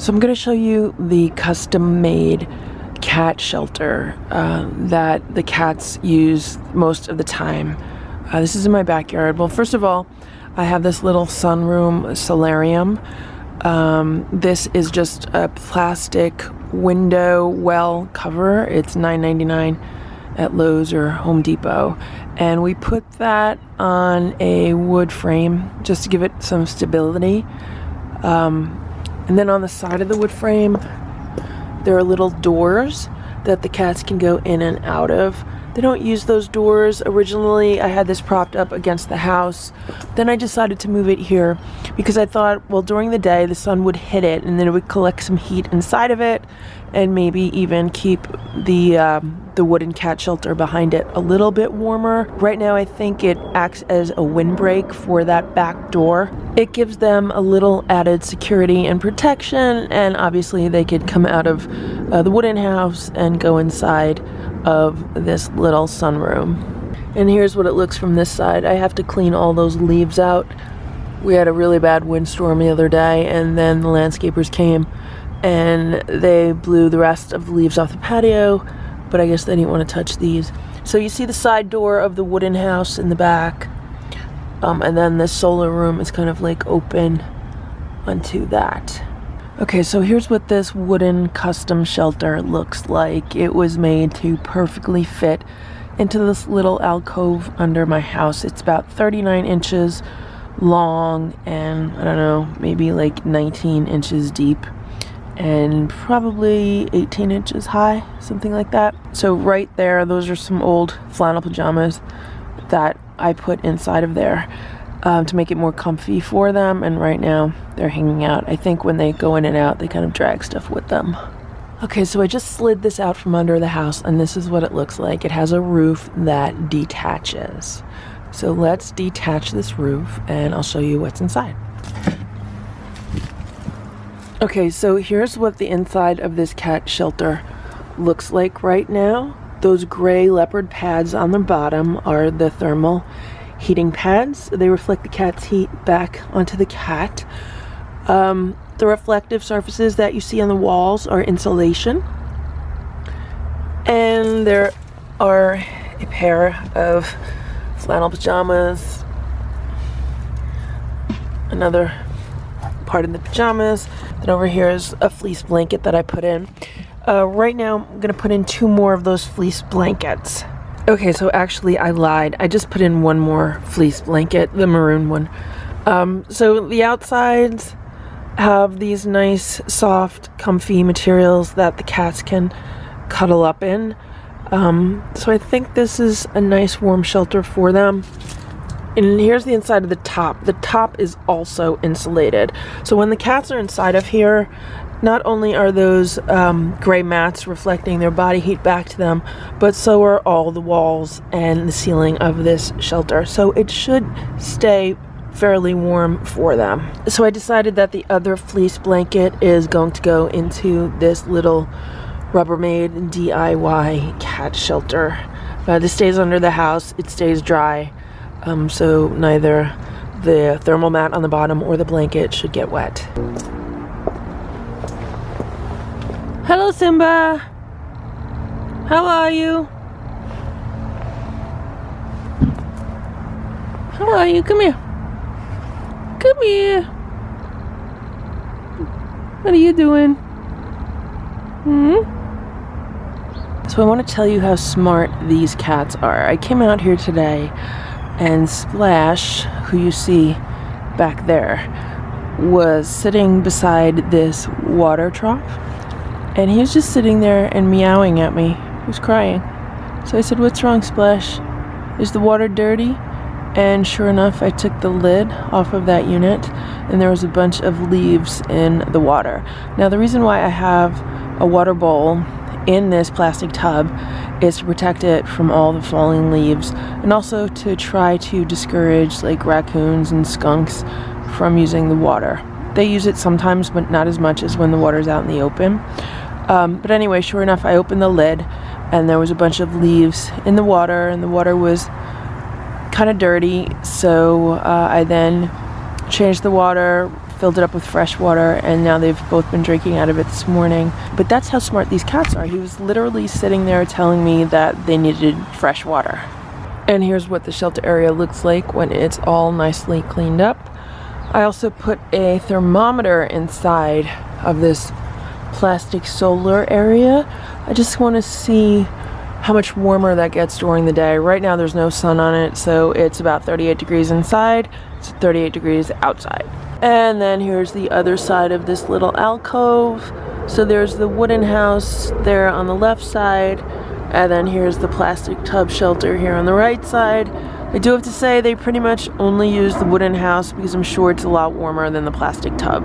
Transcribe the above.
So I'm going to show you the custom-made cat shelter that the cats use most of the time. This is in my backyard. Well, first of all, I have this little sunroom solarium. This is just a plastic window well cover. It's $9.99 at Lowe's or Home Depot. And we put that on a wood frame just to give it some stability. And then on the side of the wood frame, there are little doors that the cats can go in and out of. They don't use those doors. Originally, I had this propped up against the house. Then I decided to move it here because I thought, well, during the day, the sun would hit it and then it would collect some heat inside of it and maybe even keep the wooden cat shelter behind it a little bit warmer. Right now, I think it acts as a windbreak for that back door. It gives them a little added security and protection, and obviously they could come out of the wooden house and go inside of this little sunroom. And here's what it looks from this side. I have to clean all those leaves out. We had a really bad windstorm the other day, and then the landscapers came and they blew the rest of the leaves off the patio, but I guess they didn't want to touch these. So you see the side door of the wooden house in the back, and then this solar room is kind of like open onto that. Okay, so here's what this wooden custom shelter looks like. It was made to perfectly fit into this little alcove under my house. It's about 39 inches long and, I don't know, maybe like 19 inches deep and probably 18 inches high, something like that. So right there, those are some old flannel pajamas that I put inside of there to make it more comfy for them, and right now they're hanging out. I think when they go in and out, they kind of drag stuff with them. Okay, so I just slid this out from under the house, and this is what it looks like. It has a roof that detaches. So let's detach this roof, and I'll show you what's inside. Okay, so here's what the inside of this cat shelter looks like right now. Those gray leopard pads on the bottom are the thermal heating pads. They reflect the cat's heat back onto the cat. The reflective surfaces that you see on the walls are insulation. And there are a pair of flannel pajamas, another part of the pajamas. Then over here is a fleece blanket that I put in. Right now, I'm gonna put in 2 more of those fleece blankets. Okay, so actually I lied. I just put in 1 more fleece blanket, the maroon one. So the outsides have these nice, soft, comfy materials that the cats can cuddle up in. So I think this is a nice warm shelter for them. And here's the inside of the top. The top is also insulated. So when the cats are inside of here, not only are those gray mats reflecting their body heat back to them, but so are all the walls and the ceiling of this shelter. So it should stay fairly warm for them. So I decided that the other fleece blanket is going to go into this little Rubbermaid DIY cat shelter. This stays under the house. It stays dry. So neither the thermal mat on the bottom or the blanket should get wet. Hello, Simba. How are you? How are you? Come here. Come here. What are you doing? So I want to tell you how smart these cats are. I came out here today, and Splash, who you see back there, was sitting beside this water trough, and he was just sitting there and meowing at me. He was crying. So I said, "What's wrong, Splash? Is the water dirty?" And sure enough, I took the lid off of that unit, and there was a bunch of leaves in the water. Now, the reason why I have a water bowl in this plastic tub is to protect it from all the falling leaves, and also to try to discourage like raccoons and skunks from using the water. They use it sometimes, but not as much as when the water's out in the open. But anyway, sure enough, I opened the lid, and there was a bunch of leaves in the water, and the water was kind of dirty. So I then changed the water, filled it up with fresh water, and now they've both been drinking out of it this morning. But that's how smart these cats are. He was literally sitting there telling me that they needed fresh water. And here's what the shelter area looks like when it's all nicely cleaned up. I also put a thermometer inside of this plastic solar area. I just want to see how much warmer that gets during the day. Right now there's no sun on it, so it's about 38 degrees inside, it's 38 degrees outside. And then here's the other side of this little alcove. So there's the wooden house there on the left side, and then here's the plastic tub shelter here on the right side. I do have to say they pretty much only use the wooden house because I'm sure it's a lot warmer than the plastic tub.